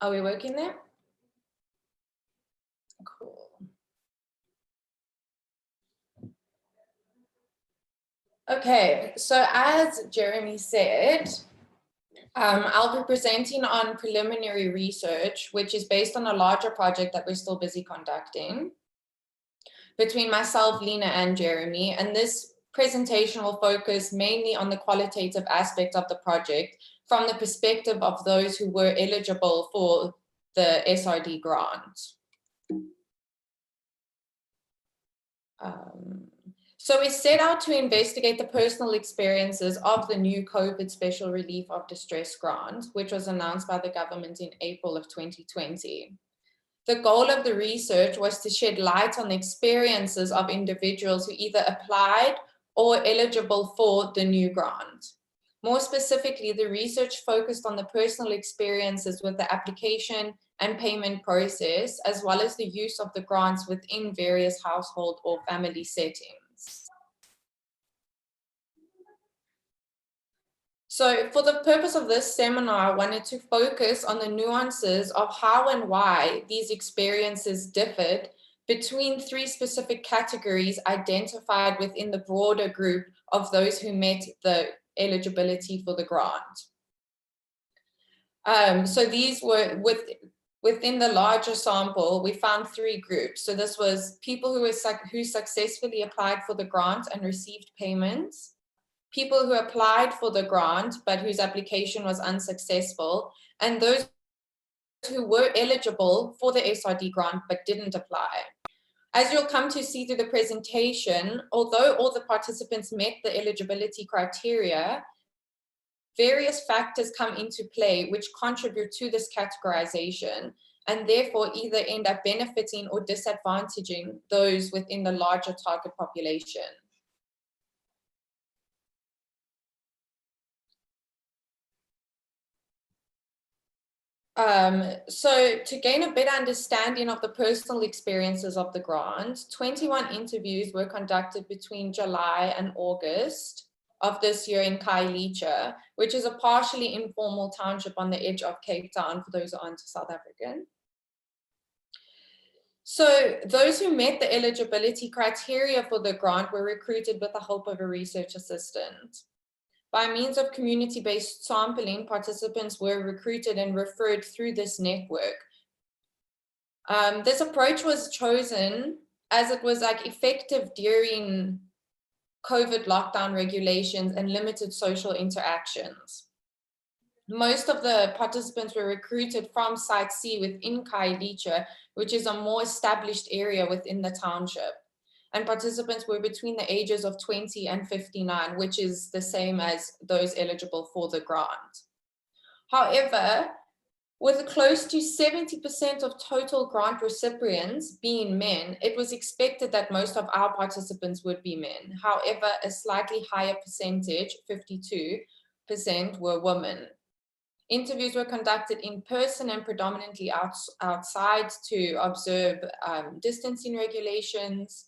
Are we working there? Cool. Okay, so as Jeremy said, I'll be presenting on preliminary research, which is based on a larger project that we're still busy conducting between myself, Lena, and Jeremy. And this presentation will focus mainly on the qualitative aspect of the project from the perspective of those who were eligible for the SRD grant. So we set out to investigate the personal experiences of the new COVID Special Relief of Distress grant, which was announced by the government in April of 2020. The goal of the research was to shed light on the experiences of individuals who either applied or eligible for the new grant. More specifically, the research focused on the personal experiences with the application and payment process, as well as the use of the grants within various household or family settings. So for the purpose of this seminar, I wanted to focus on the nuances of how and why these experiences differed between three specific categories identified within the broader group of those who met the eligibility for the grant. So these were within the larger sample, we found three groups. So this was people who successfully applied for the grant and received payments, people who applied for the grant but whose application was unsuccessful, and those who were eligible for the SRD grant but didn't apply. As you'll come to see through the presentation, although all the participants met the eligibility criteria, various factors come into play which contribute to this categorization and therefore either end up benefiting or disadvantaging those within the larger target population. So to gain a better understanding of the personal experiences of the grant, 21 interviews were conducted between July and August of this year in Khayelitsha, which is a partially informal township on the edge of Cape Town for those who aren't South African. So those who met the eligibility criteria for the grant were recruited with the help of a research assistant. By means of community-based sampling, participants were recruited and referred through this network. This approach was chosen as it was effective during COVID lockdown regulations and limited social interactions. Most of the participants were recruited from Site C within Khayelitsha, which is a more established area within the township. And participants were between the ages of 20 and 59, which is the same as those eligible for the grant. However, with close to 70% of total grant recipients being men, it was expected that most of our participants would be men. However, a slightly higher percentage, 52%, were women. Interviews were conducted in person and predominantly outside to observe distancing regulations.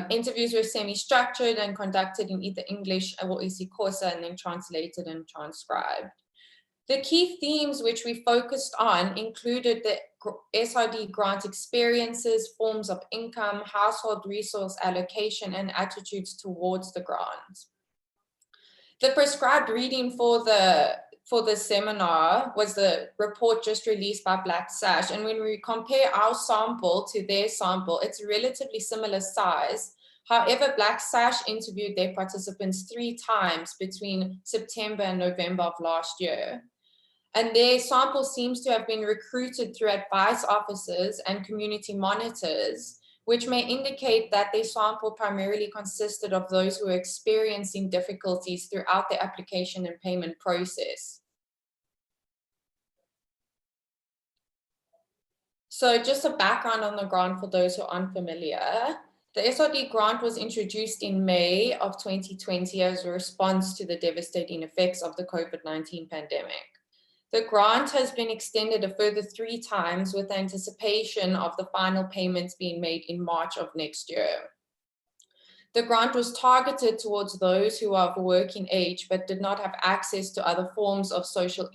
Interviews were semi-structured and conducted in either English or isiXhosa and then translated and transcribed. The key themes which we focused on included the SRD grant experiences, forms of income, household resource allocation, and attitudes towards the grant. The prescribed reading for the seminar was the report just released by Black Sash. And when we compare our sample to their sample, it's a relatively similar size. However, Black Sash interviewed their participants 3 times between September and November of last year. And their sample seems to have been recruited through advice officers and community monitors, which may indicate that their sample primarily consisted of those who were experiencing difficulties throughout the application and payment process. So just a background on the grant for those who aren't familiar. The SRD grant was introduced in May of 2020 as a response to the devastating effects of the COVID-19 pandemic. The grant has been extended a further 3 times with anticipation of the final payments being made in March of next year. The grant was targeted towards those who are of working age but did not have access to other forms of social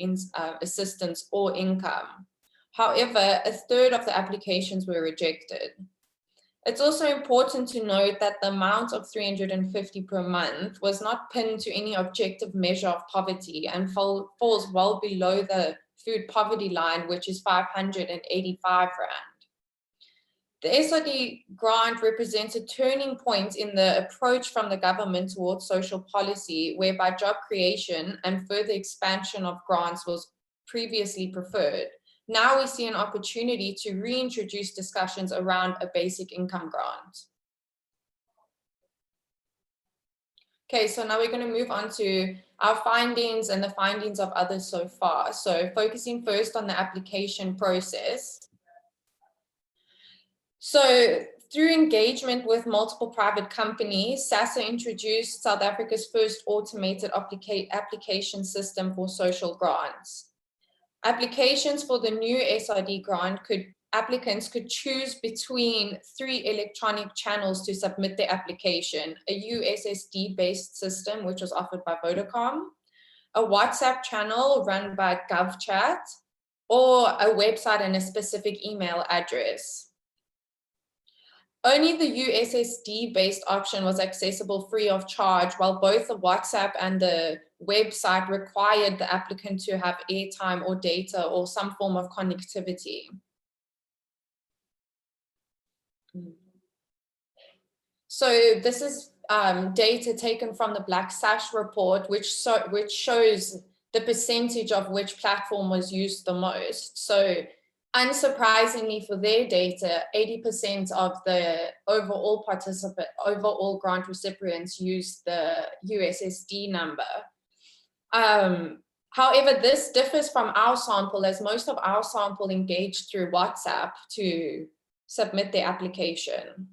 assistance or income. However, a third of the applications were rejected. It's also important to note that the amount of $350 per month was not pinned to any objective measure of poverty and falls well below the food poverty line, which is 585 Rand. The SRD grant represents a turning point in the approach from the government towards social policy, whereby job creation and further expansion of grants was previously preferred. Now we see an opportunity to reintroduce discussions around a basic income grant. Okay, so now we're going to move on to our findings and the findings of others so far. So focusing first on the application process. So through engagement with multiple private companies, SASSA introduced South Africa's first automated application system for social grants. Applications for the new SRD grant applicants could choose between 3 electronic channels to submit their application: a USSD-based system, which was offered by Vodacom, a WhatsApp channel run by GovChat, or a website and a specific email address. Only the USSD-based option was accessible free of charge, while both the WhatsApp and the website required the applicant to have airtime or data or some form of connectivity. So this is data taken from the Black Sash report, which shows the percentage of which platform was used the most. So unsurprisingly for their data, 80% of the overall grant recipients used the USSD number. However, this differs from our sample, as most of our sample engaged through WhatsApp to submit their application.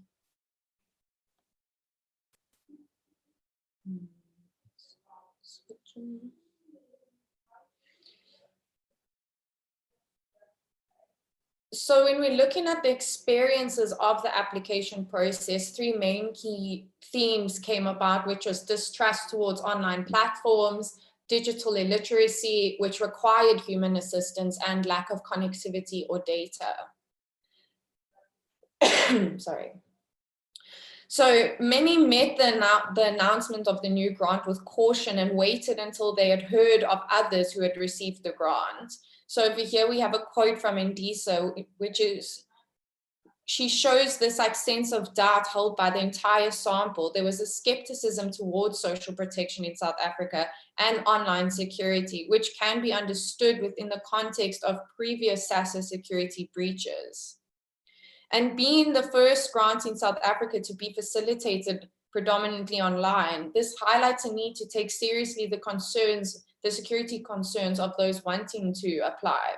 So when we're looking at the experiences of the application process, 3 main key themes came about, which was distrust towards online platforms, digital illiteracy, which required human assistance, and lack of connectivity or data. Sorry. So many met the announcement of the new grant with caution and waited until they had heard of others who had received the grant. So over here we have a quote from Ndisa, which is, she shows this sense of doubt held by the entire sample. There was a skepticism towards social protection in South Africa and online security, which can be understood within the context of previous SASSA security breaches. And being the first grant in South Africa to be facilitated predominantly online, this highlights a need to take seriously the security concerns of those wanting to apply.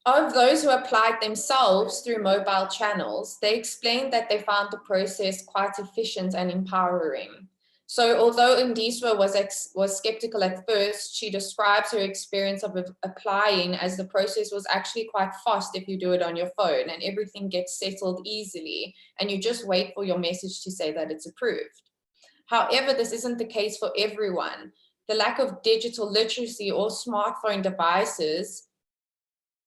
Of those who applied themselves through mobile channels, they explained that they found the process quite efficient and empowering. So although Ndiswa was skeptical at first, she describes her experience of applying as the process was actually quite fast if you do it on your phone, and everything gets settled easily and you just wait for your message to say that it's approved. However, this isn't the case for everyone. The lack of digital literacy or smartphone devices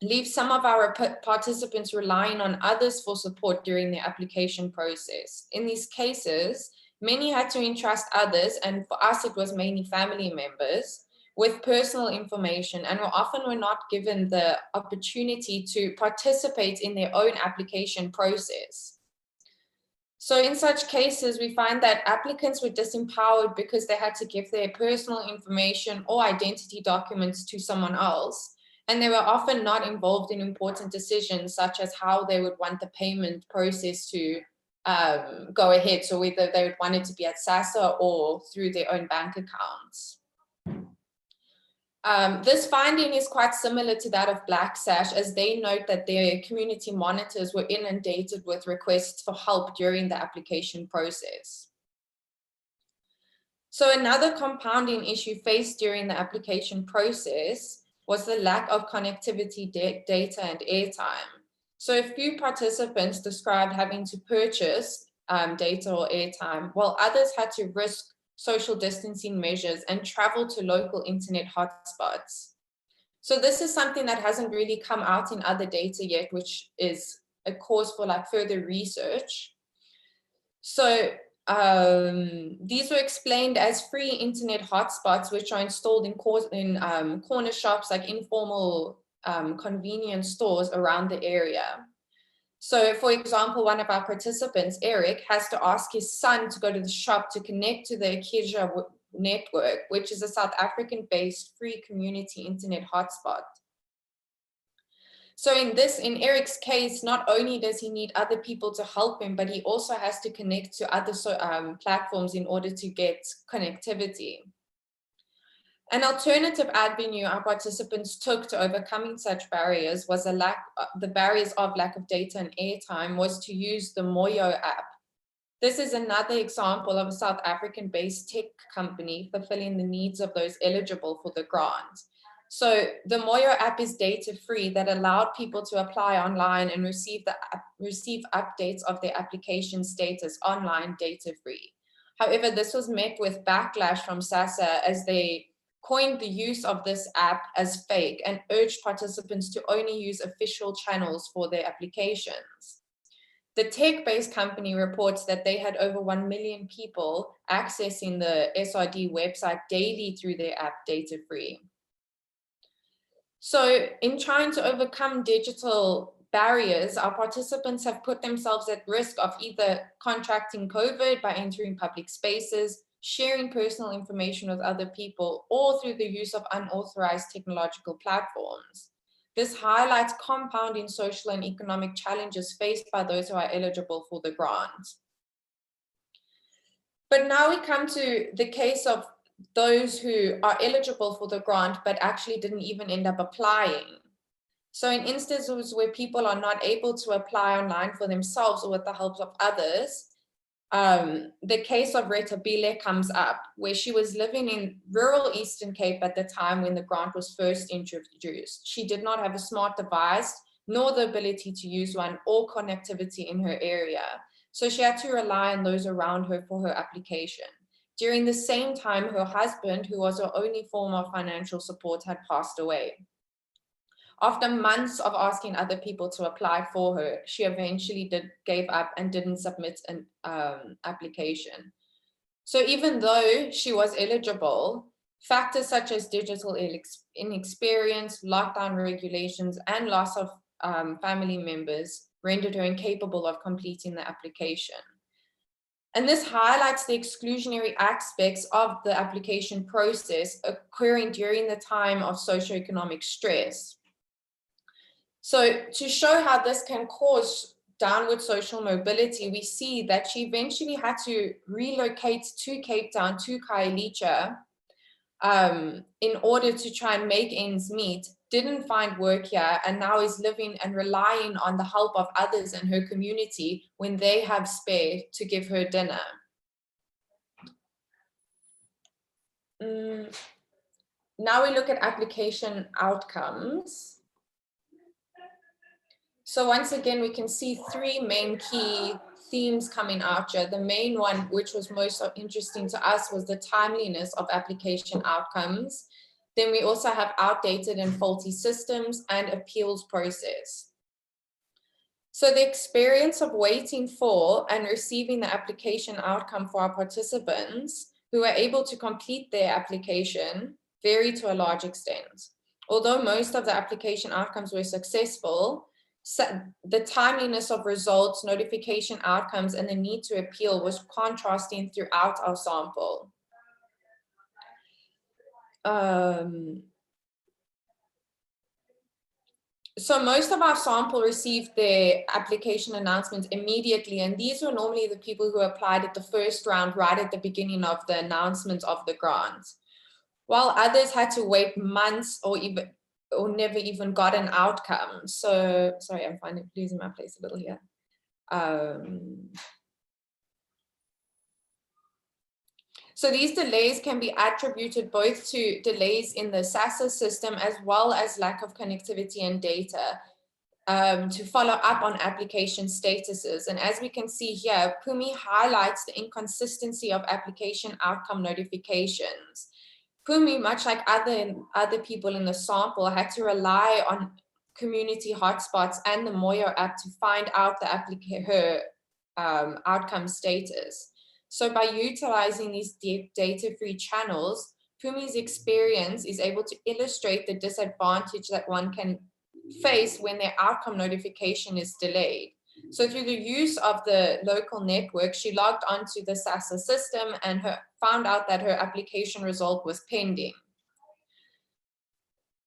leaves some of our participants relying on others for support during the application process. In these cases, many had to entrust others, and for us it was mainly family members, with personal information, and often were not given the opportunity to participate in their own application process. So in such cases, we find that applicants were disempowered because they had to give their personal information or identity documents to someone else, and they were often not involved in important decisions, such as how they would want the payment process to go ahead, so whether they would want it to be at SASSA or through their own bank accounts. This finding is quite similar to that of Black Sash, as they note that their community monitors were inundated with requests for help during the application process. So another compounding issue faced during the application process was the lack of connectivity, data, and airtime. So a few participants described having to purchase data or airtime, while others had to risk social distancing measures and travel to local internet hotspots. So this is something that hasn't really come out in other data yet, which is a cause for like further research. So these were explained as free internet hotspots, which are installed in corner shops, like informal convenience stores around the area. So for example, one of our participants, Eric, has to ask his son to go to the shop to connect to the Acacia network, which is a South African-based free community internet hotspot. So in Eric's case, not only does he need other people to help him, but he also has to connect to other platforms in order to get connectivity. An alternative avenue our participants took to overcoming such barriers was the barriers of lack of data and airtime was to use the Moyo app. This is another example of a South African-based tech company fulfilling the needs of those eligible for the grant. So the Moyo app is data-free that allowed people to apply online and receive updates of their application status online data-free. However, this was met with backlash from SASSA as they coined the use of this app as fake and urged participants to only use official channels for their applications. The tech-based company reports that they had over 1 million people accessing the SRD website daily through their app data-free. So in trying to overcome digital barriers, our participants have put themselves at risk of either contracting COVID by entering public spaces, sharing personal information with other people, or through the use of unauthorized technological platforms. This highlights compounding social and economic challenges faced by those who are eligible for the grant. But now we come to the case of those who are eligible for the grant, but actually didn't even end up applying. So in instances where people are not able to apply online for themselves or with the help of others, the case of Retabile comes up, where she was living in rural Eastern Cape at the time when the grant was first introduced. She did not have a smart device, nor the ability to use one, or connectivity in her area. So she had to rely on those around her for her application. During the same time, her husband, who was her only form of financial support, had passed away. After months of asking other people to apply for her, she eventually gave up and didn't submit an application. So even though she was eligible, factors such as digital inexperience, lockdown regulations, and loss of family members rendered her incapable of completing the application. And this highlights the exclusionary aspects of the application process occurring during the time of socioeconomic stress. So to show how this can cause downward social mobility, we see that she eventually had to relocate to Cape Town, to Khayelitsha, in order to try and make ends meet, didn't find work here, and now is living and relying on the help of others in her community when they have spare to give her dinner. Now we look at application outcomes. So once again, we can see three main key themes coming out here. The main one, which was most interesting to us, was the timeliness of application outcomes. Then we also have outdated and faulty systems and appeals process. So the experience of waiting for and receiving the application outcome for our participants who were able to complete their application varied to a large extent. Although most of the application outcomes were successful, the timeliness of results, notification outcomes, and the need to appeal was contrasting throughout our sample. So most of our sample received their application announcements immediately, and these were normally the people who applied at the first round right at the beginning of the announcement of the grant, while others had to wait months or never even got an outcome. So, sorry, I'm losing my place a little here. So these delays can be attributed both to delays in the SASSA system as well as lack of connectivity and data. to follow up on application statuses. And as we can see here, Pumi highlights the inconsistency of application outcome notifications. Pumi, much like other people in the sample, had to rely on community hotspots and the Moyo app to find out her outcome status. So by utilizing these data-free channels, Pumi's experience is able to illustrate the disadvantage that one can face when their outcome notification is delayed. So through the use of the local network, she logged onto the SASA system and found out that her application result was pending.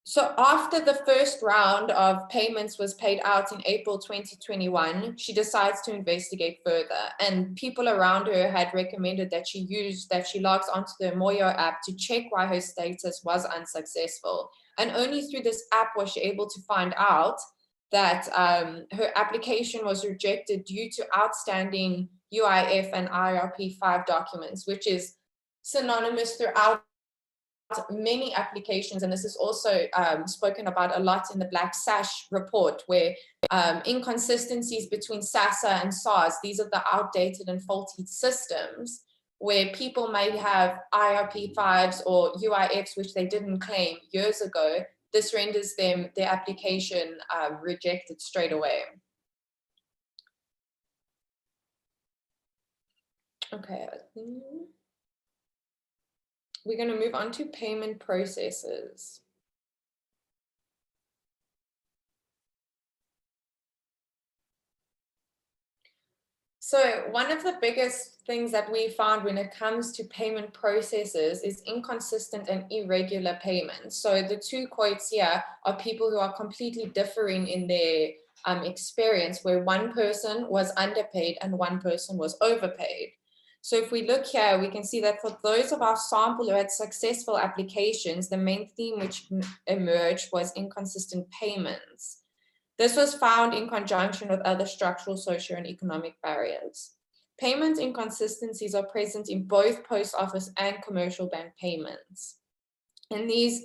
So after the first round of payments was paid out in April 2021, she decides to investigate further. And people around her had recommended that she logs onto the Moyo app to check why her status was unsuccessful. And only through this app was she able to find out that her application was rejected due to outstanding UIF and IRP5 documents, which is synonymous throughout many applications, and this is also spoken about a lot in the Black Sash report, where inconsistencies between SASA and SARS, these are the outdated and faulty systems, where people may have IRP5s or UIFs which they didn't claim years ago. This renders their application rejected straight away. Okay. We're going to move on to payment processes. So one of the biggest things that we found when it comes to payment processes is inconsistent and irregular payments. So the two quotes here are people who are completely differing in their experience, where one person was underpaid and one person was overpaid. So if we look here, we can see that for those of our sample who had successful applications, the main theme which emerged was inconsistent payments. This was found in conjunction with other structural, social, and economic barriers. Payment inconsistencies are present in both post office and commercial bank payments. And these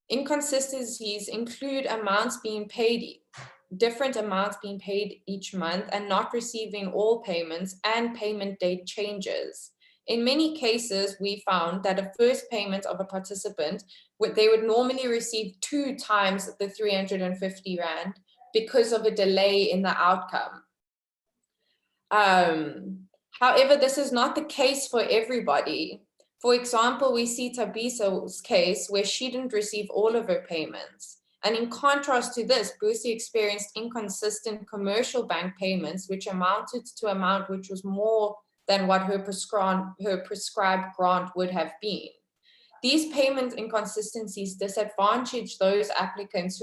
inconsistencies include different amounts being paid each month and not receiving all payments, and payment date changes. In many cases, we found that a first payment of a participant, they would normally receive 2 times the 350 Rand because of a delay in the outcome. However, this is not the case for everybody. For example, we see Tabisa's case where she didn't receive all of her payments. And in contrast to this, Busi experienced inconsistent commercial bank payments, which amounted to amount which was more than what her prescribed grant would have been. These payment inconsistencies disadvantage those applicants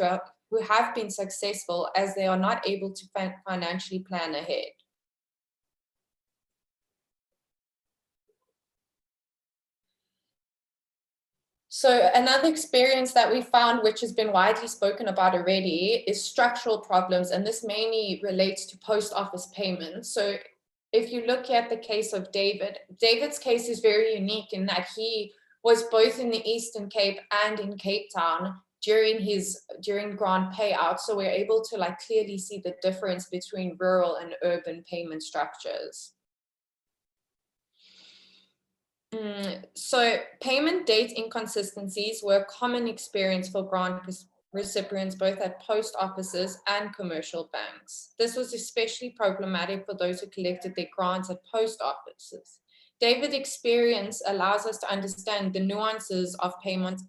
who have been successful, as they are not able to financially plan ahead. So another experience that we found, which has been widely spoken about already, is structural problems, and this mainly relates to post office payments. So if you look at the case of David's case is very unique in that he was both in the Eastern Cape and in Cape Town during grant payout. So we're able to clearly see the difference between rural and urban payment structures. So payment date inconsistencies were a common experience for grant recipients, both at post offices and commercial banks. This was especially problematic for those who collected their grants at post offices. David's experience allows us to understand the nuances of payment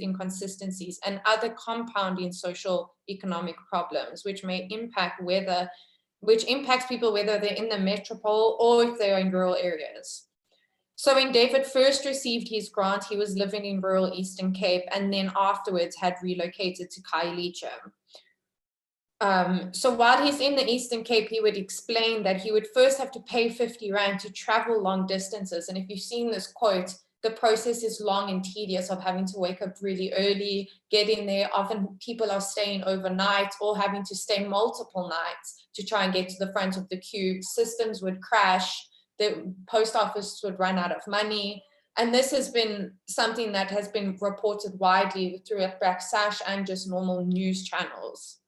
inconsistencies and other compounding social economic problems, which impacts people whether they're in the metropole or if they're in rural areas. So when David first received his grant, he was living in rural Eastern Cape, and then afterwards had relocated to Khayelitsha. So while he's in the Eastern Cape, he would explain that he would first have to pay 50 Rand to travel long distances. And if you've seen this quote, the process is long and tedious of having to wake up really early, get in there. Often people are staying overnight or having to stay multiple nights to try and get to the front of the queue. Systems would crash. The post office would run out of money. And this has been something that has been reported widely through Black Sash and just normal news channels.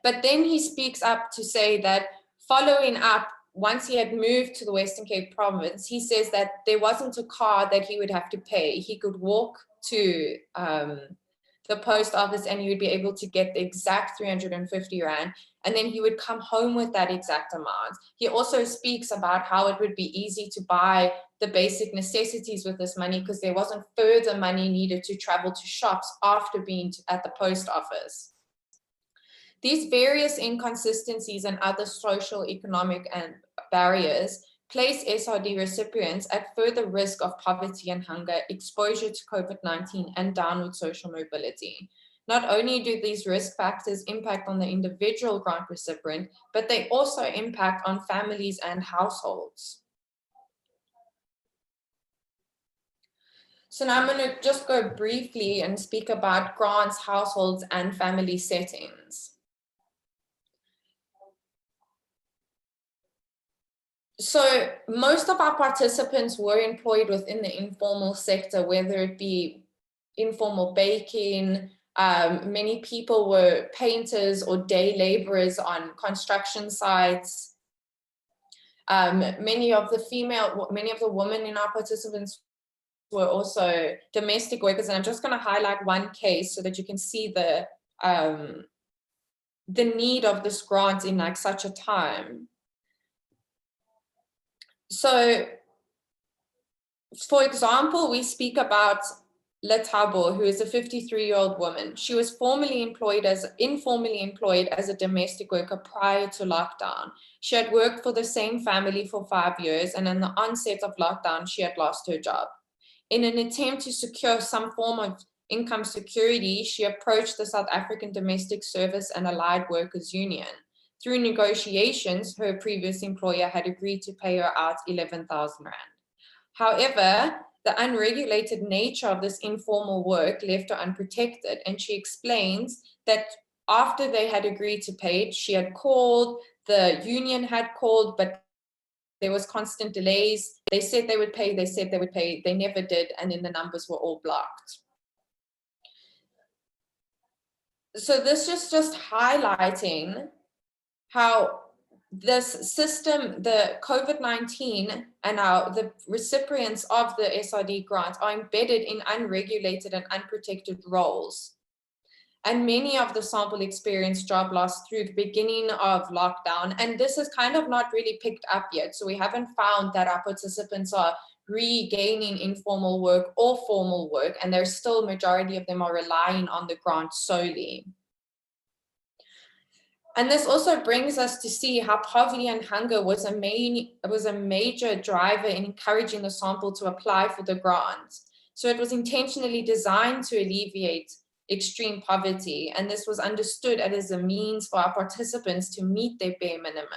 But then he speaks up to say that following up, once he had moved to the Western Cape province, he says that there wasn't a car that he would have to pay. He could walk to the post office and he would be able to get the exact 350 Rand, and then he would come home with that exact amount. He also speaks about how it would be easy to buy the basic necessities with this money because there wasn't further money needed to travel to shops after being at the post office. These various inconsistencies and other social, economic, and barriers place SRD recipients at further risk of poverty and hunger, exposure to COVID-19, and downward social mobility. Not only do these risk factors impact on the individual grant recipient, but they also impact on families and households. So now I'm going to just go briefly and speak about grants, households, and family settings. So most of our participants were employed within the informal sector, whether it be informal baking. Many people were painters or day laborers on construction sites. Many of the women in our participants were also domestic workers. And I'm just going to highlight one case so that you can see the need of this grant in like such a time. So, for example, we speak about Letabo, who is a 53-year-old woman. She was informally employed as a domestic worker prior to lockdown. She had worked for the same family for 5 years, and in the onset of lockdown, she had lost her job. In an attempt to secure some form of income security, she approached the South African Domestic Service and Allied Workers Union. Through negotiations, her previous employer had agreed to pay her out 11,000 Rand. However, the unregulated nature of this informal work left her unprotected, and she explains that after they had agreed to pay it, she had called, the union had called, but there was constant delays. They said they would pay, they never did, and then the numbers were all blocked. So this is just highlighting how this system, the COVID-19 and the recipients of the SRD grant are embedded in unregulated and unprotected roles. And many of the sample experienced job loss through the beginning of lockdown. And this is kind of not really picked up yet. So we haven't found that our participants are regaining informal work or formal work, and there's still majority of them are relying on the grant solely. And this also brings us to see how poverty and hunger was a major driver in encouraging the sample to apply for the grant. So it was intentionally designed to alleviate extreme poverty, and this was understood as a means for our participants to meet their bare minimum.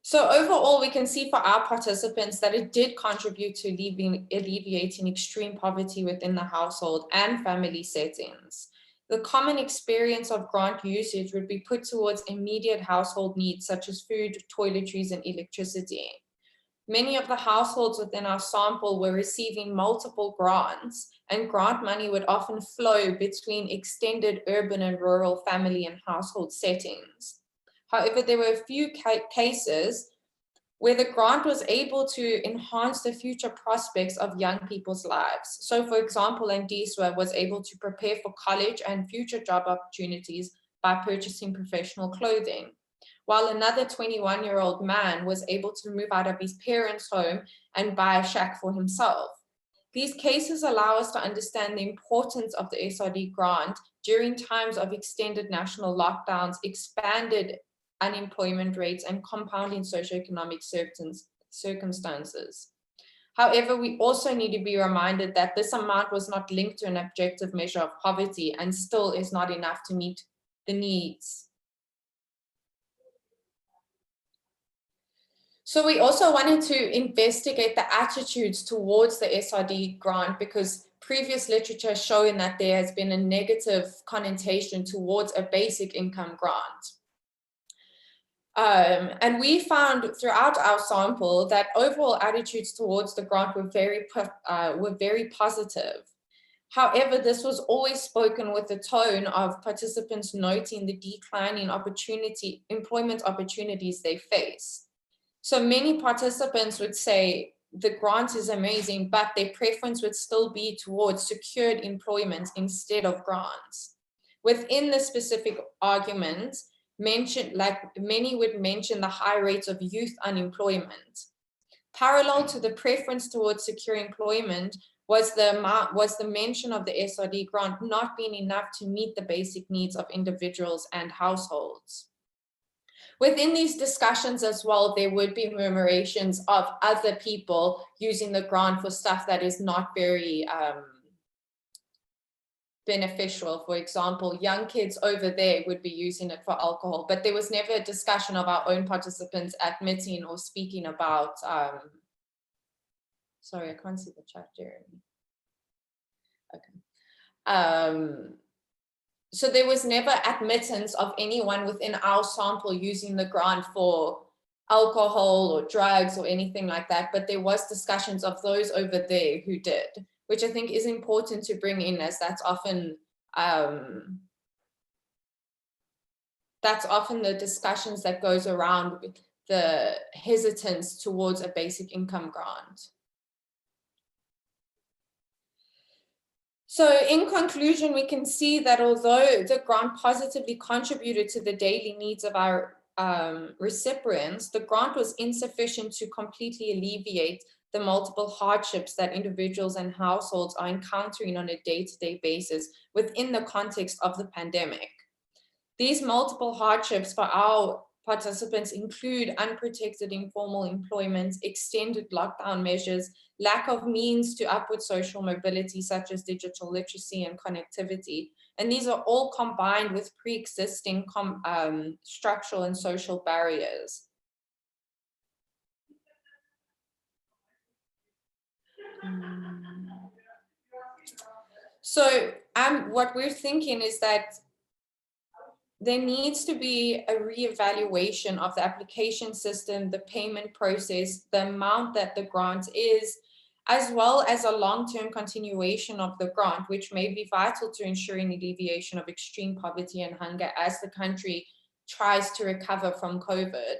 So overall, we can see for our participants that it did contribute to alleviating extreme poverty within the household and family settings. The common experience of grant usage would be put towards immediate household needs such as food, toiletries, and electricity. Many of the households within our sample were receiving multiple grants, and grant money would often flow between extended urban and rural family and household settings. However, there were a few cases where the grant was able to enhance the future prospects of young people's lives. So, for example, Andiswa was able to prepare for college and future job opportunities by purchasing professional clothing, while another 21-year-old man was able to move out of his parents' home and buy a shack for himself. These cases allow us to understand the importance of the SRD grant during times of extended national lockdowns, expanded unemployment rates, and compounding socioeconomic circumstances. However, we also need to be reminded that this amount was not linked to an objective measure of poverty and still is not enough to meet the needs. So we also wanted to investigate the attitudes towards the SRD grant, because previous literature has shown that there has been a negative connotation towards a basic income grant. And we found throughout our sample that overall attitudes towards the grant were very positive. However, this was always spoken with the tone of participants noting the decline in employment opportunities they face. So many participants would say the grant is amazing, but their preference would still be towards secured employment instead of grants. Within the specific argument, many would mention the high rates of youth unemployment. Parallel to the preference towards secure employment was the mention of the SRD grant not being enough to meet the basic needs of individuals and households. Within these discussions as well, there would be murmurations of other people using the grant for stuff that is not very beneficial. For example, young kids over there would be using it for alcohol, but there was never a discussion of our own participants admitting or speaking about, sorry, I can't see the chat, Jeremy. Okay. So there was never admittance of anyone within our sample using the grant for alcohol or drugs or anything like that, but there was discussions of those over there who did, which I think is important to bring in, as that's often the discussions that goes around with the hesitance towards a basic income grant. So in conclusion, we can see that although the grant positively contributed to the daily needs of our recipients, the grant was insufficient to completely alleviate the multiple hardships that individuals and households are encountering on a day-to-day basis within the context of the pandemic. These multiple hardships for our participants include unprotected informal employment, extended lockdown measures, lack of means to upward social mobility, such as digital literacy and connectivity. And these are all combined with pre-existing structural and social barriers. So what we're thinking is that there needs to be a reevaluation of the application system, the payment process, the amount that the grant is, as well as a long-term continuation of the grant, which may be vital to ensuring alleviation of extreme poverty and hunger as the country tries to recover from COVID.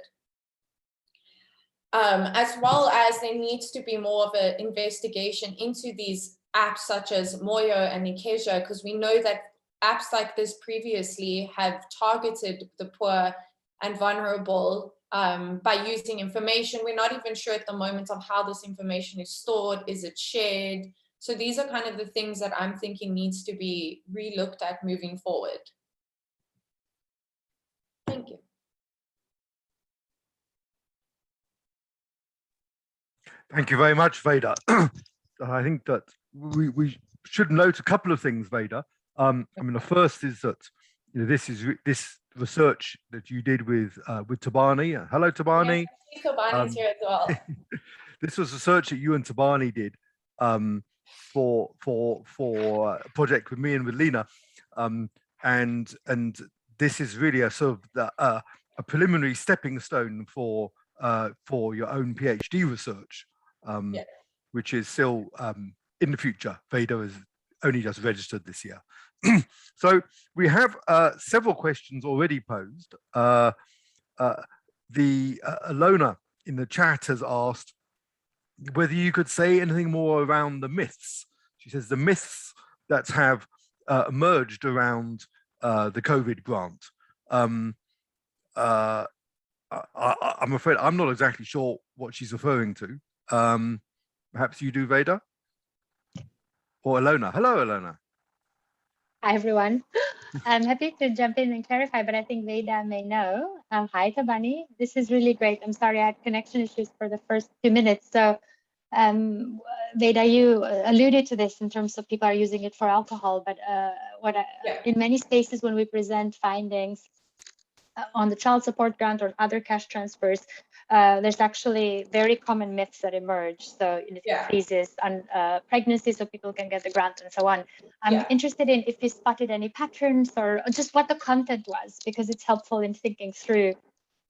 As well as there needs to be more of an investigation into these apps such as Moyo and Ikeja, because we know that apps like this previously have targeted the poor and vulnerable by using information. We're not even sure at the moment of how this information is stored. Is it shared? So these are kind of the things that I'm thinking needs to be re-looked at moving forward. Thank you. Thank you very much, Vayda. I think that we should note a couple of things, Vayda. I mean, the first is that this research that you did with Tabani. Hello, Tabani. Yeah, Tabani's here as well. This was research that you and Tabani did for a project with me and with Lena, and this is really a sort of a preliminary stepping stone for your own PhD research, yes, which is still in the future. Vayda has only just registered this year. So we have several questions already posed. Alona in the chat has asked whether you could say anything more around the myths. She says the myths that have emerged around the COVID grant. I'm afraid I'm not exactly sure what she's referring to. Perhaps you do, Vayda? Or Alona. Hello, Alona. Hi, everyone. I'm happy to jump in and clarify, but I think Vayda may know. Hi, Tabani. This is really great. I'm sorry I had connection issues for the first 2 minutes. So, Vayda, you alluded to this in terms of people are using it for alcohol, but in many spaces when we present findings on the child support grant or other cash transfers, there's actually very common myths that emerge. So diseases and pregnancy, so people can get the grant and so on. I'm interested in if you spotted any patterns or just what the content was, because it's helpful in thinking through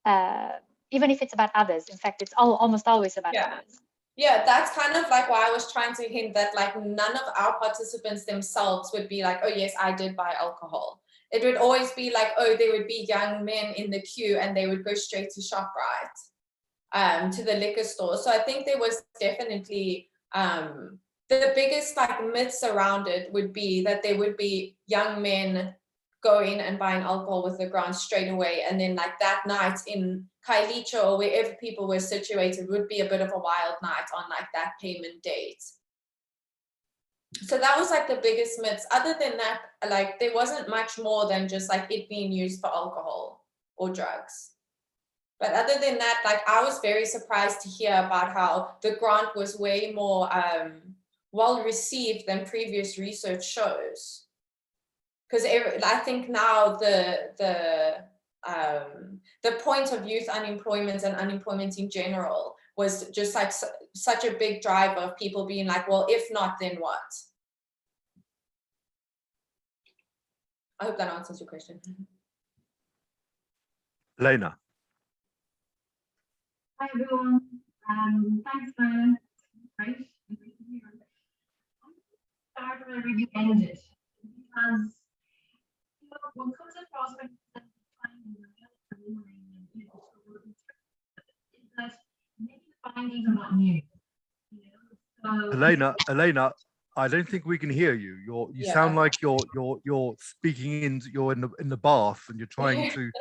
even if it's about others. In fact, it's almost always about others. Yeah, that's kind of like why I was trying to hint that like none of our participants themselves would be like, oh yes, I did buy alcohol. It would always be like, oh, there would be young men in the queue and they would go straight to ShopRite, to the liquor store. So I think there was definitely the biggest like myths around it would be that there would be young men going and buying alcohol with the grant straight away, and then like that night in Kailicha or wherever people were situated would be a bit of a wild night on like that payment date. So that was like the biggest myths. Other than that, like there wasn't much more than just like it being used for alcohol or drugs. But other than that, like I was very surprised to hear about how the grant was way more well received than previous research shows. Because I think now the point of youth unemployment and unemployment in general was just like such a big driver of people being like, well, if not, then what? I hope that answers your question. Lena. Hi everyone. Thanks, man. Great. Start wherever you ended, because what comes across when is that maybe the findings are not new. So Elena, I don't think we can hear you. You sound like you're speaking you're in the bath and you're trying to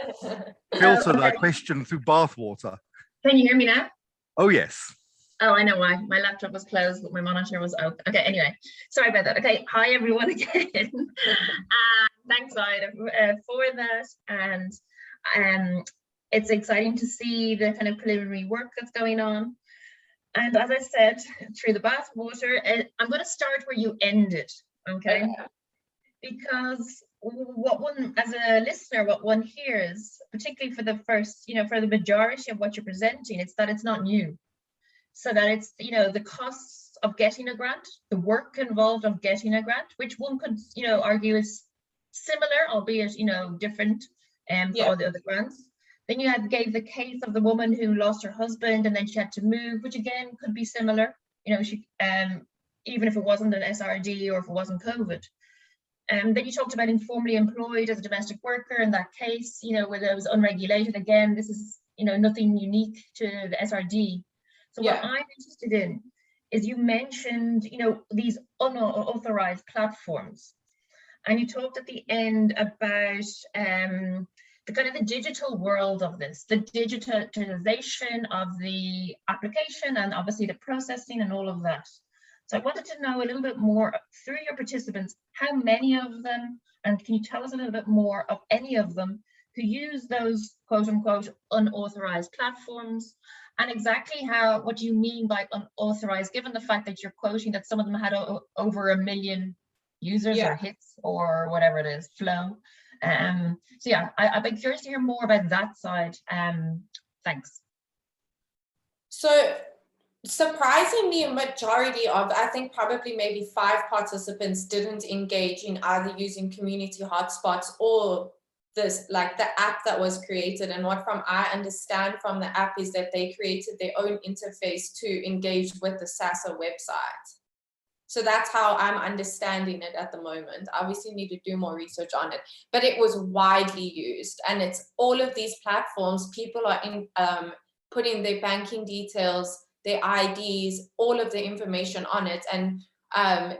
filter that question through bath water. Can you hear me now? Oh yes. Oh, I know why. My laptop was closed, but my monitor was open. Okay, anyway, sorry about that. Okay, hi everyone again. Thanks, Vayda, for that. And it's exciting to see the kind of preliminary work that's going on. And as I said, through the bath water, I'm going to start where you ended, okay? Because what one, as a listener, what one hears, particularly for the first, for the majority of what you're presenting, it's that it's not new. So that it's, the costs of getting a grant, the work involved of getting a grant, which one could, argue is similar, albeit, different for all the other grants. Then you gave the case of the woman who lost her husband and then she had to move, which again could be similar, she even if it wasn't an SRD or if it wasn't COVID. Then you talked about informally employed as a domestic worker in that case, whether it was unregulated. Again, this is, nothing unique to the SRD. So what I'm interested in is you mentioned, these unauthorized platforms, and you talked at the end about the kind of the digital world of this, the digitalization of the application and obviously the processing and all of that. So I wanted to know a little bit more through your participants, how many of them, and can you tell us a little bit more of any of them who use those quote unquote unauthorized platforms, and exactly what do you mean by unauthorized, given the fact that you're quoting that some of them had over 1 million users or hits or whatever it is, flow. So yeah, I'd be curious to hear more about that side. Thanks. So surprisingly, a majority of, I think probably maybe 5 participants didn't engage in either using community hotspots or this, like the app that was created. And what I understand from the app is that they created their own interface to engage with the SASA website. So that's how I'm understanding it at the moment. Obviously need to do more research on it, but it was widely used. And it's all of these platforms, people are putting their banking details, their IDs, all of the information on it. And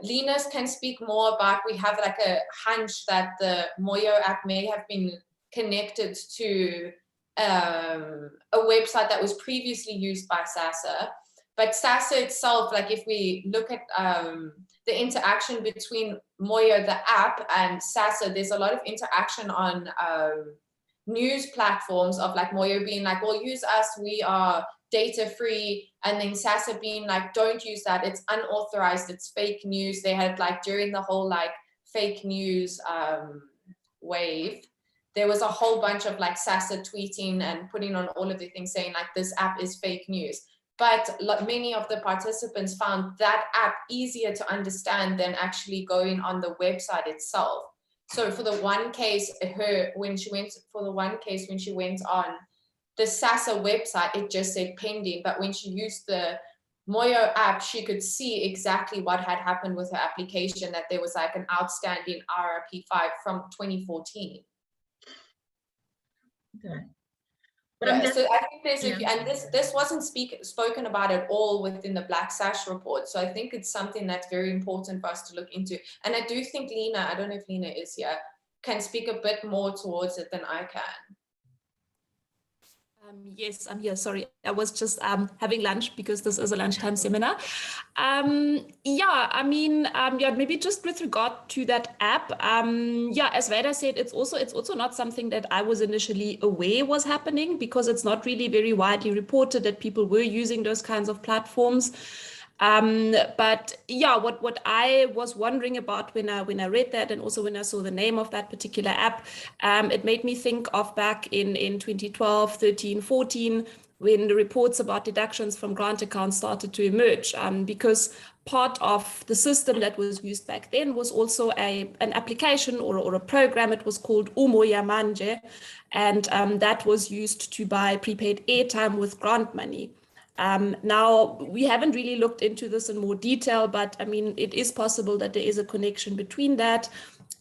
Linus can speak more about, we have like a hunch that the Moyo app may have been connected to a website that was previously used by SASA. But SASA itself, like if we look at the interaction between Moyo, the app, and SASA, there's a lot of interaction on news platforms of like Moyo being like, well, use us, we are data free, and then SASA being like, don't use that, it's unauthorized, it's fake news. They had like during the whole like fake news wave, there was a whole bunch of like SASA tweeting and putting on all of the things saying like this app is fake news. But many of the participants found that app easier to understand than actually going on the website itself. So for the one case, when she went on, the SASA website, it just said pending, but when she used the Moyo app, she could see exactly what had happened with her application, that there was like an outstanding RRP5 from 2014. Okay. But I'm Yeah, so guessing, I think there's yeah. and this wasn't spoken about at all within the Black Sash report. So I think it's something that's very important for us to look into. And I do think Lena, I don't know if Lena is here, can speak a bit more towards it than I can. Yes, I'm here. Sorry, I was just having lunch because this is a lunchtime seminar. Yeah, I mean, yeah, maybe just with regard to that app. Yeah, as Vayda said, it's also not something that I was initially aware was happening, because it's not really very widely reported that people were using those kinds of platforms. But yeah, what I was wondering about when I read that, and also when I saw the name of that particular app, it made me think of back in 2012, 13, 14, when the reports about deductions from grant accounts started to emerge, because part of the system that was used back then was also an application or a program. It was called Umoya Manje, and that was used to buy prepaid airtime with grant money. Now, we haven't really looked into this in more detail, but I mean, it is possible that there is a connection between that.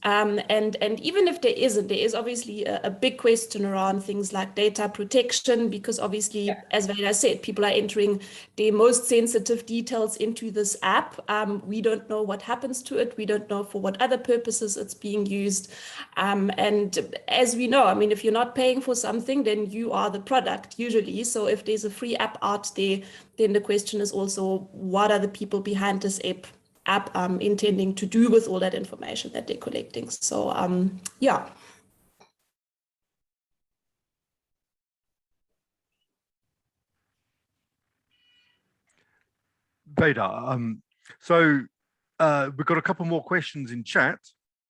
And even if there isn't, there is obviously a big question around things like data protection, because obviously, as Vayda said, people are entering their most sensitive details into this app. We don't know what happens to it. We don't know for what other purposes it's being used. And as we know, I mean, if you're not paying for something, then you are the product usually. So if there's a free app out there, then the question is also, what are the people behind this app intending to do with all that information that they're collecting? So yeah. Vayda, so we've got a couple more questions in chat.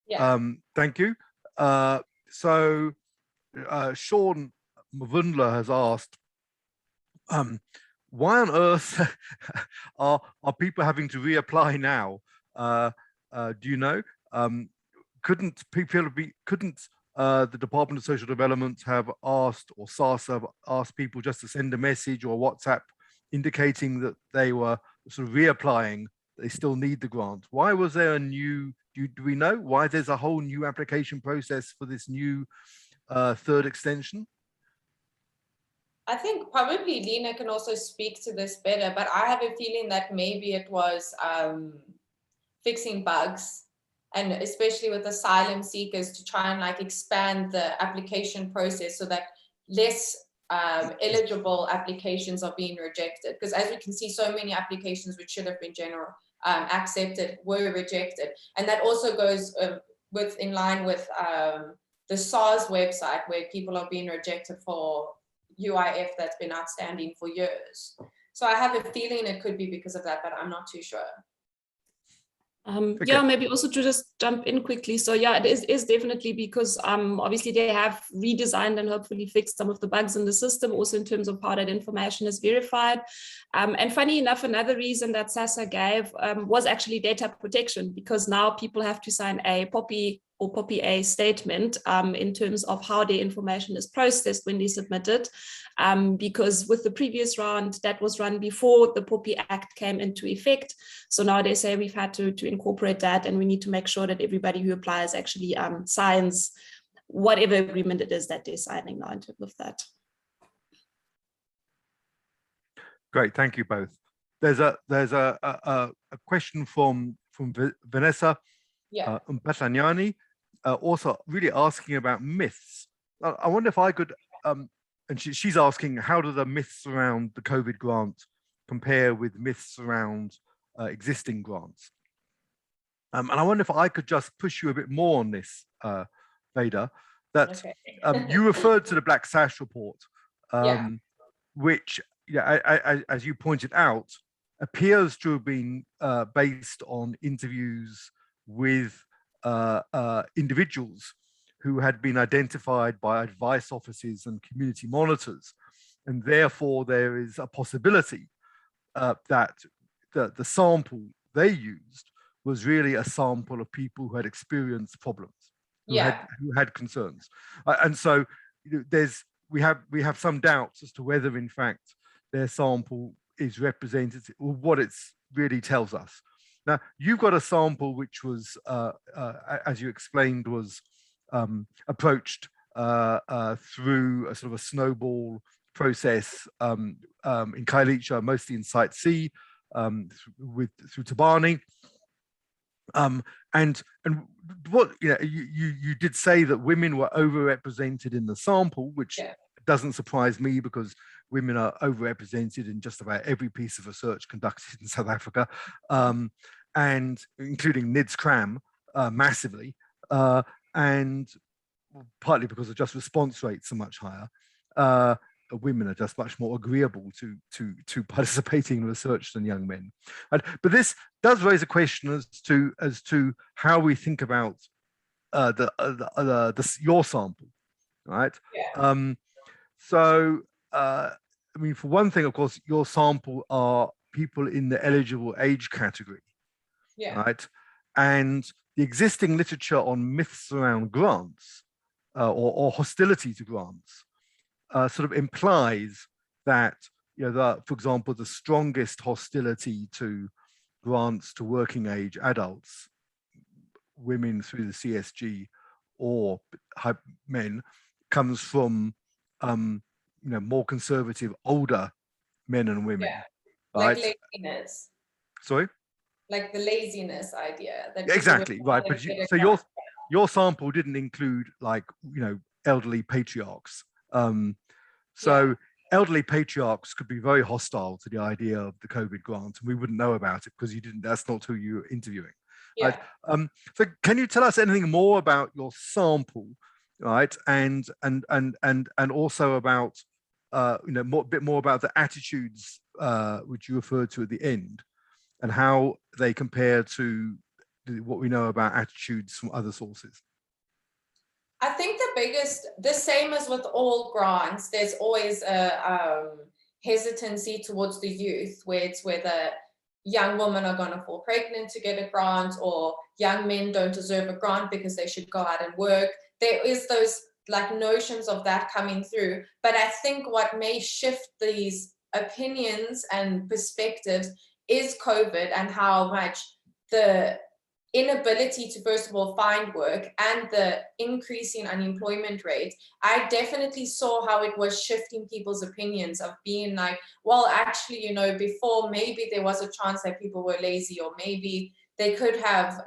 Yeah. Thank you. So Sean Mavundla has asked, why on earth are people having to reapply now? Do you know? Couldn't the Department of Social Development have asked, or SARS have asked people just to send a message or WhatsApp indicating that they were sort of reapplying, they still need the grant? Why was there a new, do we know why there's a whole new application process for this new third extension? I think probably Lena can also speak to this better, but I have a feeling that maybe it was fixing bugs, and especially with asylum seekers, to try and like expand the application process so that less eligible applications are being rejected. Because as we can see, so many applications which should have been accepted were rejected. And that also goes in line with the SARS website, where people are being rejected for UIF that's been outstanding for years. So I have a feeling it could be because of that, but I'm not too sure. Yeah, maybe also to just jump in quickly. So yeah, it is definitely because obviously they have redesigned and hopefully fixed some of the bugs in the system, also in terms of how that information is verified. And funny enough, another reason that SASA gave was actually data protection, because now people have to sign a POPI or POPI A statement in terms of how their information is processed when they submit it. Because with the previous round that was run before the POPI Act came into effect. So now they say we've had to incorporate that, and we need to make sure that everybody who applies actually signs whatever agreement it is that they're signing now in terms of that. Great, thank you both. There's a question from Vanessa Mpasanyani, also really asking about myths. I wonder if I could, and she's asking, how do the myths around the COVID grant compare with myths around existing grants? And I wonder if I could just push you a bit more on this, Vayda, that you referred to the Black Sash report, which, as you pointed out, appears to have been based on interviews with individuals who had been identified by advice offices and community monitors. And therefore, there is a possibility that the sample they used was really a sample of people who had experienced problems, who had concerns. And so there's we have some doubts as to whether, in fact, their sample is representative or what it really tells us. Now, you've got a sample which was, as you explained, was approached through a sort of a snowball process in Kailicha, mostly in Site C, through Tabani. And what you did say that women were overrepresented in the sample, which doesn't surprise me because women are overrepresented in just about every piece of research conducted in South Africa, and including NIDS cram massively, and partly because of just response rates are much higher. Women are just much more agreeable to participating in research than young men. But this does raise a question as to how we think about your sample, right? Yeah. So, I mean, for one thing, of course, your sample are people in the eligible age category, right? And the existing literature on myths around grants or hostility to grants sort of implies that, for example, the strongest hostility to grants to working age adults, women through the CSG or men, comes from more conservative older men and women. Right? Like laziness. Sorry? Like the laziness idea. That exactly, right. But so your sample didn't include elderly patriarchs. Elderly patriarchs could be very hostile to the idea of the COVID grant, and we wouldn't know about it because that's not who you're interviewing. Right? So can you tell us anything more about your sample, right? And also about a bit more about the attitudes which you referred to at the end, and how they compare to what we know about attitudes from other sources. I think the same as with all grants, there's always a hesitancy towards the youth, where it's whether young women are going to fall pregnant to get a grant, or young men don't deserve a grant because they should go out and work. There is those notions of that coming through. But I think what may shift these opinions and perspectives is COVID, and how much the inability to, first of all, find work and the increasing unemployment rate. I definitely saw how it was shifting people's opinions of being like, well, actually, before maybe there was a chance that people were lazy, or maybe they could have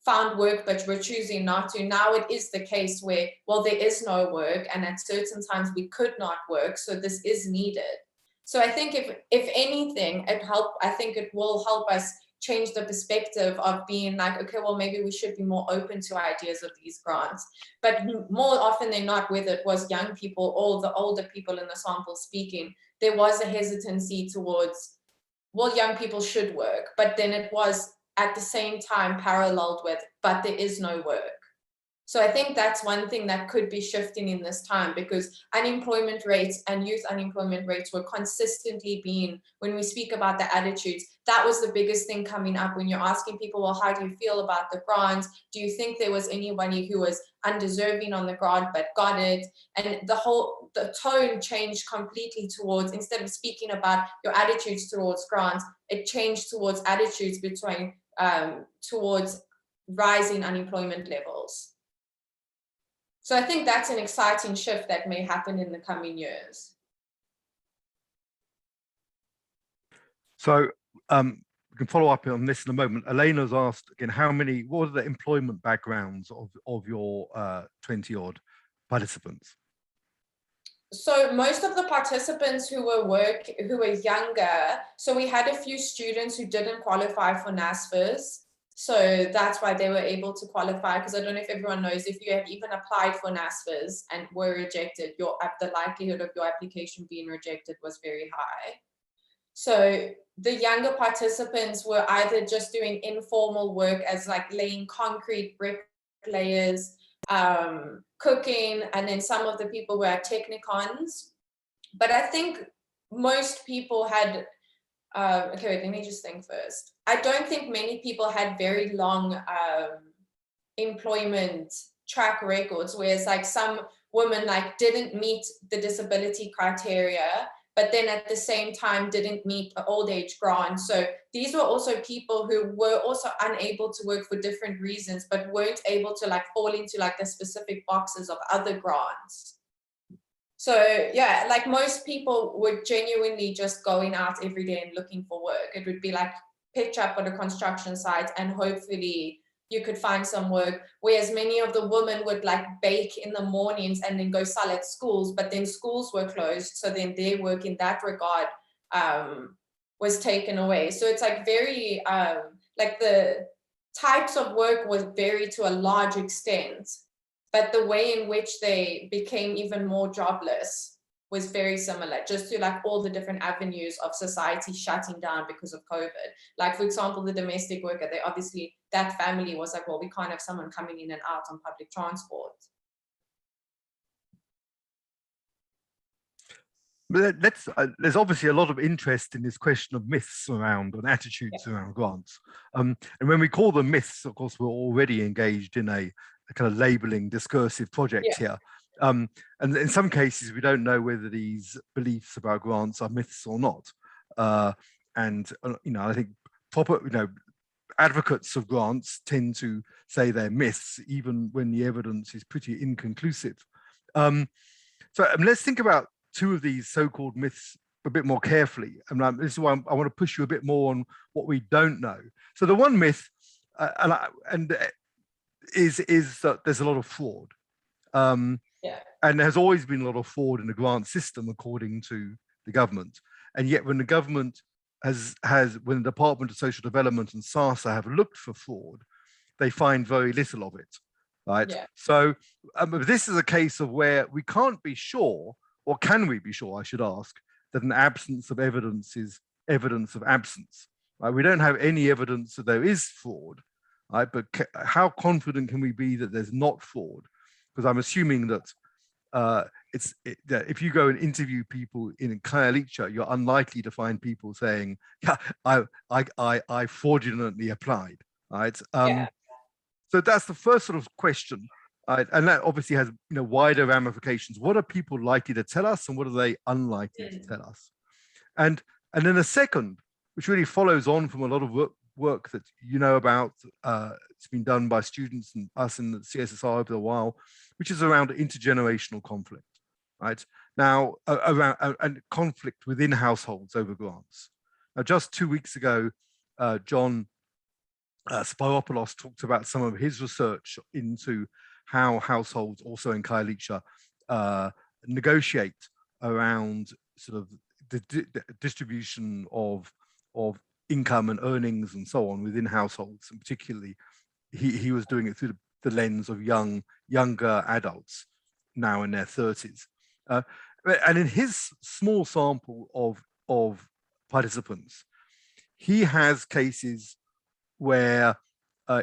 found work but were choosing not to. Now it is the case where, well, there is no work, and at certain times we could not work, so this is needed. So I think if anything, I think it will help us change the perspective of being like, okay, well, maybe we should be more open to ideas of these grants. But more often than not, whether it was young people or the older people in the sample speaking, there was a hesitancy towards, well, young people should work, but then it was at the same time paralleled with, but there is no work. So I think that's one thing that could be shifting in this time, because unemployment rates and youth unemployment rates were consistently being, when we speak about the attitudes, that was the biggest thing coming up when you're asking people, well, how do you feel about the grants? Do you think there was anybody who was undeserving on the grant but got it? And the tone changed completely towards, instead of speaking about your attitudes towards grants, it changed towards attitudes towards rising unemployment levels. So I think that's an exciting shift that may happen in the coming years. So we can follow up on this in a moment. Elena's asked again, what are the employment backgrounds of your 20-odd participants? So most of the participants who were younger, so we had a few students who didn't qualify for NSFAS. So that's why they were able to qualify, because I don't know if everyone knows, if you have even applied for NSFAS and were rejected, the likelihood of your application being rejected was very high. So the younger participants were either just doing informal work as laying concrete, bricklayers, cooking, and then some of the people were at technicons. But I think most people had okay, wait, let me just think first. I don't think many people had very long employment track records, whereas some women like didn't meet the disability criteria, but then at the same time didn't meet an old age grant. So these were also people who were also unable to work for different reasons, but weren't able to like fall into like the specific boxes of other grants. So yeah, like most people were genuinely just going out every day and looking for work. It would be like pitch up on a construction site and hopefully you could find some work, whereas many of the women would like bake in the mornings and then go sell at schools, but then schools were closed, so then their work in that regard was taken away. So it's like very like the types of work was varied to a large extent, but the way in which they became even more jobless was very similar, just to like all the different avenues of society shutting down because of COVID. Like, for example, the domestic worker, they obviously, that family was like, well, we can't have someone coming in and out on public transport. But there's obviously a lot of interest in this question of myths around and attitudes around grants. And when we call them myths, of course, we're already engaged in a kind of labeling discursive project here. And in some cases, we don't know whether these beliefs about grants are myths or not. And I think advocates of grants tend to say they're myths, even when the evidence is pretty inconclusive. So let's think about two of these so-called myths a bit more carefully. And this is why I want to push you a bit more on what we don't know. So the one myth, is that there's a lot of fraud. And there's always been a lot of fraud in the grant system, according to the government. And yet when the government when the Department of Social Development and SASA have looked for fraud, they find very little of it, right? Yeah. So this is a case of where we can't be sure, or can we be sure, I should ask, that an absence of evidence is evidence of absence, right? We don't have any evidence that there is fraud, right? But how confident can we be that there's not fraud? Because I'm assuming that if you go and interview people in Khayelitsha, you're unlikely to find people saying, "Yeah, I fraudulently applied." Right? So that's the first sort of question, and that obviously has wider ramifications. What are people likely to tell us, and what are they unlikely to tell us? And then the second, which really follows on from a lot of work that you know about, it's been done by students and us in the CSSR over a while, which is around intergenerational conflict, right? Now, around and conflict within households over grants. Now, just 2 weeks ago, John Spiropoulos talked about some of his research into how households, also in Khayelitsha, negotiate around sort of the distribution of income and earnings and so on within households, and particularly he was doing it through the lens of younger adults now in their 30s. And in his small sample of participants, he has cases where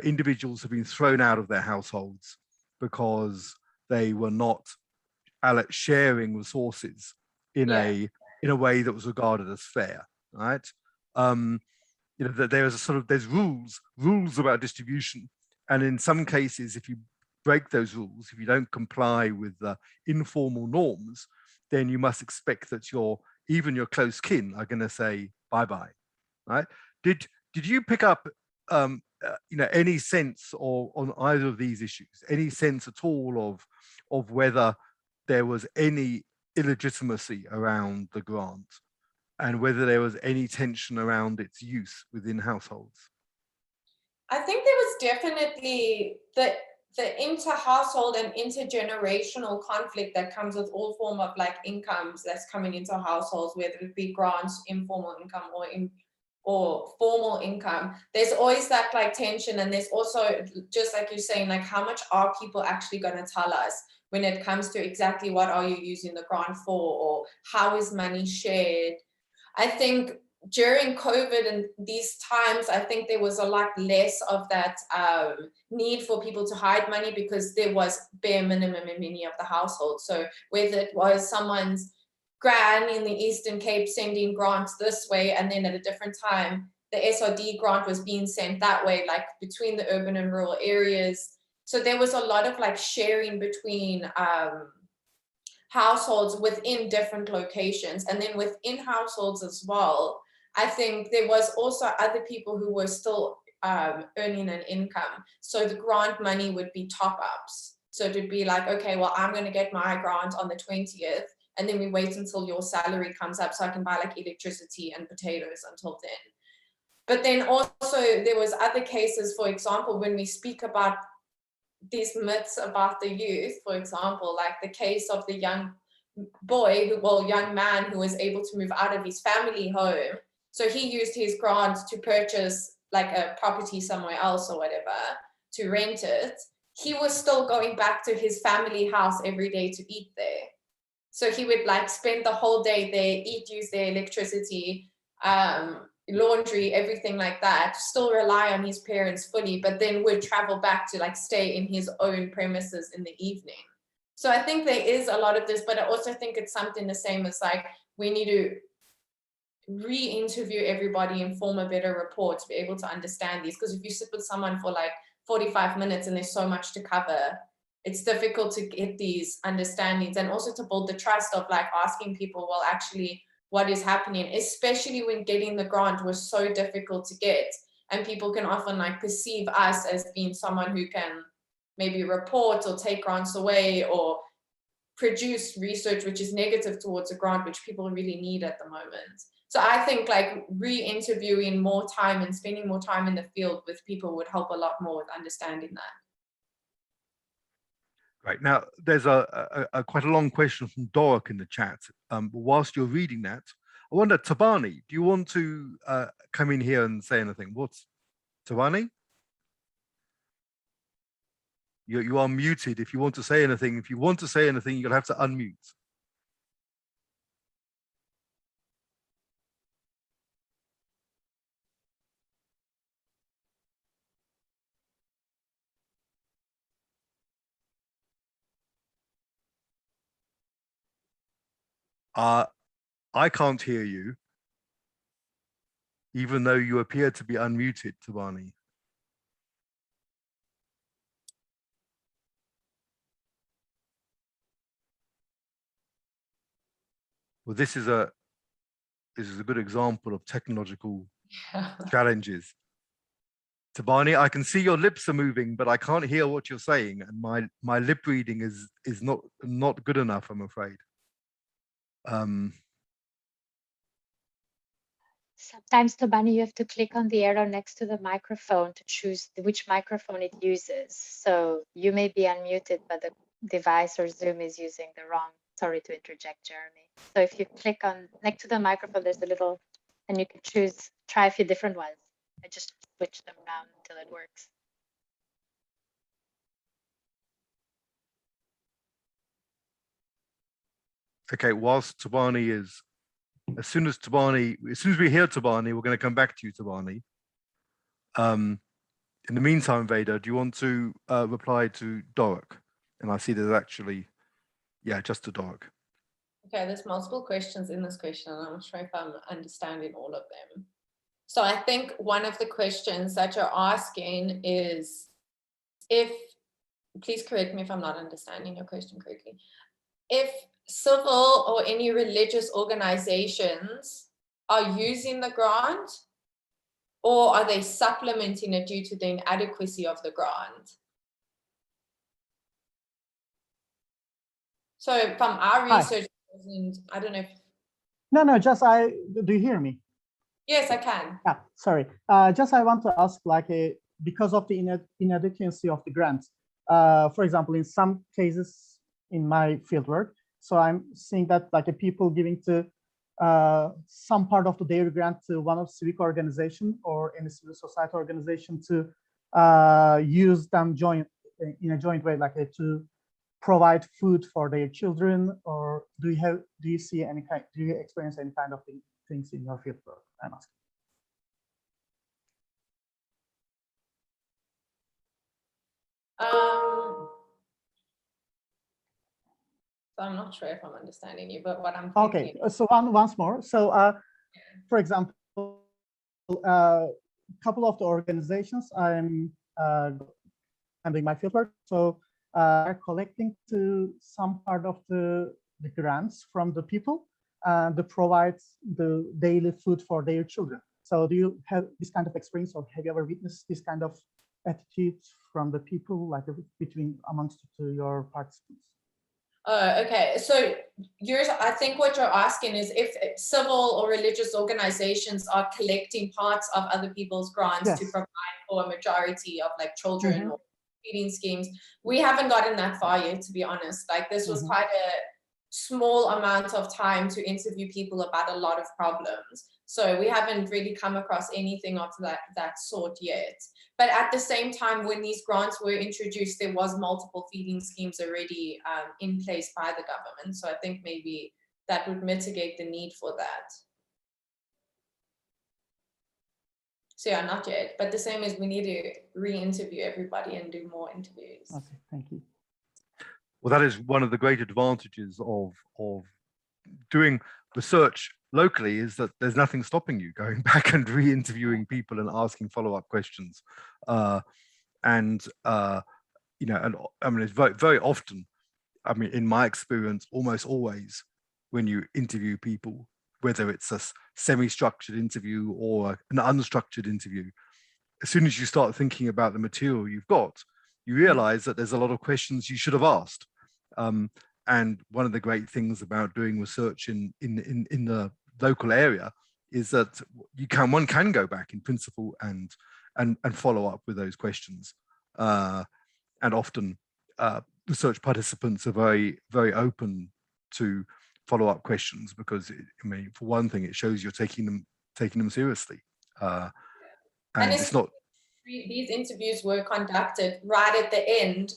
individuals have been thrown out of their households because they were not sharing resources in a way that was regarded as fair, right? That there's rules about distribution, and in some cases, if you break those rules, if you don't comply with the informal norms, then you must expect that even your close kin are going to say bye-bye, right? Did you pick up any sense on either of these issues, any sense at all of whether there was any illegitimacy around the grant, and whether there was any tension around its use within households? I think there was definitely the inter-household and intergenerational conflict that comes with all form of like incomes that's coming into households, whether it be grants, informal income, or formal income. There's always that like tension, and there's also, just like you're saying, like how much are people actually going to tell us when it comes to exactly what are you using the grant for, or how is money shared? I think during COVID and these times, I think there was a lot less of that need for people to hide money, because there was bare minimum in many of the households. So whether it was someone's gran in the Eastern Cape sending grants this way, and then at a different time, the SRD grant was being sent that way, like between the urban and rural areas. So there was a lot of like sharing between households within different locations. And then within households as well, I think there was also other people who were still earning an income. So the grant money would be top-ups. So it would be like, okay, well, I'm going to get my grant on the 20th, and then we wait until your salary comes up so I can buy like electricity and potatoes until then. But then also there was other cases, for example, when we speak about these myths about the youth, for example, like the case of the young young man who was able to move out of his family home. So he used his grant to purchase like a property somewhere else or whatever, to rent it. He was still going back to his family house every day to eat there. So he would like spend the whole day there, eat, use their electricity, laundry, everything like that, still rely on his parents fully, but then would travel back to like stay in his own premises in the evening. So I think there is a lot of this, but I also think it's something the same as like, we need to re-interview everybody and form a better report to be able to understand these. Because if you sit with someone for like 45 minutes and there's so much to cover, it's difficult to get these understandings, and also to build the trust of like asking people, well, actually, what is happening, especially when getting the grant was so difficult to get, and people can often like perceive us as being someone who can maybe report or take grants away or produce research which is negative towards a grant, which people really need at the moment. So I think like re-interviewing more time and spending more time in the field with people would help a lot more with understanding that. Right, now there's a quite a long question from Dork in the chat. Whilst you're reading that, I wonder, Tabani, do you want to come in here and say anything? What's Tabani? You are muted. If you want to say anything, you're gonna have to unmute. I can't hear you, even though you appear to be unmuted, Tabani. Well, this is a good example of technological challenges. Tabani, I can see your lips are moving, but I can't hear what you're saying, and my lip reading is not good enough, I'm afraid. Sometimes, Tobani, you have to click on the arrow next to the microphone to choose which microphone it uses. So you may be unmuted, but the device or Zoom is using the wrong. Sorry to interject, Jeremy. So if you click on next to the microphone, there's a little, and you can choose, try a few different ones. I just switch them around until it works. Okay, whilst Tabani is, as soon as we hear Tabani, we're going to come back to you, Tabani. In the meantime, Vayda, do you want to reply to Dork? And I see there's actually, yeah, just to Dork. Okay, there's multiple questions in this question, and I'm not sure if I'm understanding all of them. So I think one of the questions that you're asking is please correct me if I'm not understanding your question correctly, if civil or any religious organizations are using the grant, or are they supplementing it due to the inadequacy of the grant? So from our research, I don't know if... No, just do you hear me? Yes, I can. Yeah, sorry. Just I want to ask, like, because of the inadequacy of the grants, for example, in some cases in my fieldwork, so I'm seeing that like people giving to some part of the dairy grant to one of civic organization or any civil society organization to use them in a joint way, like to provide food for their children, or do you see any kind, do you experience any kind of things in your fieldwork? I'm asking. So I'm not sure if I'm understanding you, but what I'm thinking. Okay, so once more. So, for example, a couple of the organizations I'm doing my fieldwork, so are collecting to some part of the the grants from the people and to provide the daily food for their children. So do you have this kind of experience, or have you ever witnessed this kind of attitude from the people, like amongst your participants? Okay, so I think what you're asking is if civil or religious organizations are collecting parts of other people's grants to provide for a majority of like children or feeding schemes. We haven't gotten that far yet, to be honest. Like this was quite a small amount of time to interview people about a lot of problems. So we haven't really come across anything of that sort yet. But at the same time, when these grants were introduced, there was multiple feeding schemes already in place by the government. So I think maybe that would mitigate the need for that. So yeah, not yet. But the same as we need to re-interview everybody and do more interviews. Okay, thank you. Well, that is one of the great advantages of doing research locally, is that there's nothing stopping you going back and re-interviewing people and asking follow-up questions. You know, and I mean, it's very, very often, I mean, in my experience, almost always when you interview people, whether it's a semi-structured interview or an unstructured interview, as soon as you start thinking about the material you've got, you realize that there's a lot of questions you should have asked. And one of the great things about doing research in the local area is that one can go back in principle and follow up with those questions. And often research participants are very, very open to follow up questions because I mean, for one thing, it shows you're taking them seriously. And it's not. These interviews were conducted right at the end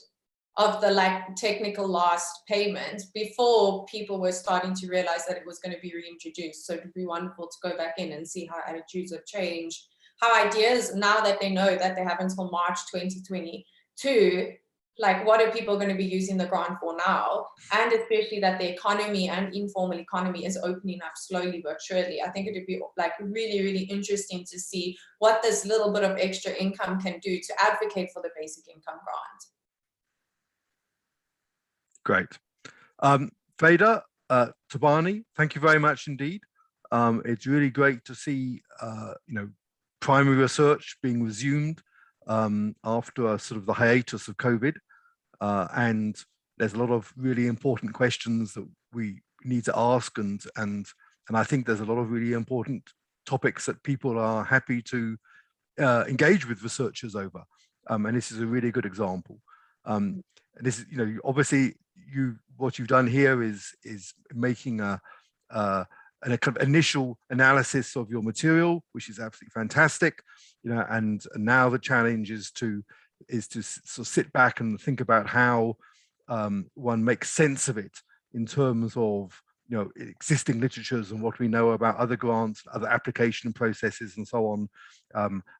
of the like technical last payment, before people were starting to realize that it was going to be reintroduced. So it'd be wonderful to go back in and see how attitudes have changed, how ideas, now that they know that they have until March 2022, like what are people going to be using the grant for now? And especially that the economy and informal economy is opening up slowly but surely. I think it would be like really, really interesting to see what this little bit of extra income can do to advocate for the basic income grant. Great. Vayda, Tabani, thank you very much indeed. It's really great to see, you know, primary research being resumed after sort of the hiatus of COVID. And there's a lot of really important questions that we need to ask. And I think there's a lot of really important topics that people are happy to engage with researchers over. And this is a really good example. This is, you know, obviously what you've done here is making a kind of initial analysis of your material, which is absolutely fantastic, you know, and now the challenge is to sort of sit back and think about how one makes sense of it in terms of, you know, existing literatures and what we know about other grants, other application processes and so on.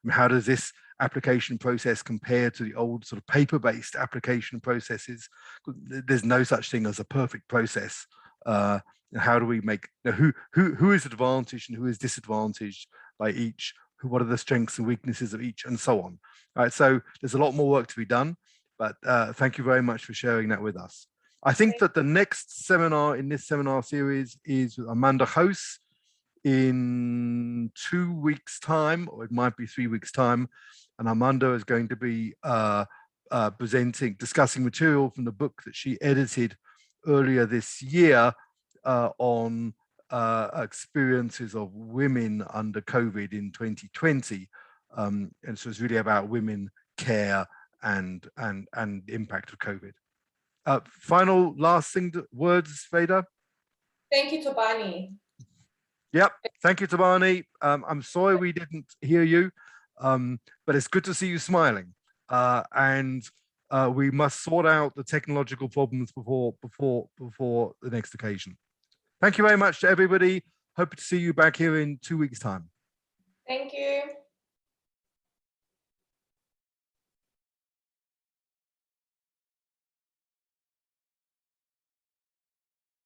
How does this application process compare to the old sort of paper-based application processes? There's no such thing as a perfect process. How do we make, you know, who is advantaged and who is disadvantaged by each? What are the strengths and weaknesses of each, and so on. All right, so there's a lot more work to be done, but thank you very much for sharing that with us. I think that the next seminar in this seminar series is with Amanda Hoos in 2 weeks' time, or it might be 3 weeks' time. And Amanda is going to be discussing material from the book that she edited earlier this year on experiences of women under COVID in 2020. And so it's really about women, care, and the impact of COVID. Final last words, Vayda? Thank you, Tabani. Yep, thank you, Tabani. I'm sorry we didn't hear you, but it's good to see you smiling. And we must sort out the technological problems before the next occasion. Thank you very much to everybody. Hope to see you back here in 2 weeks' time. Thank you.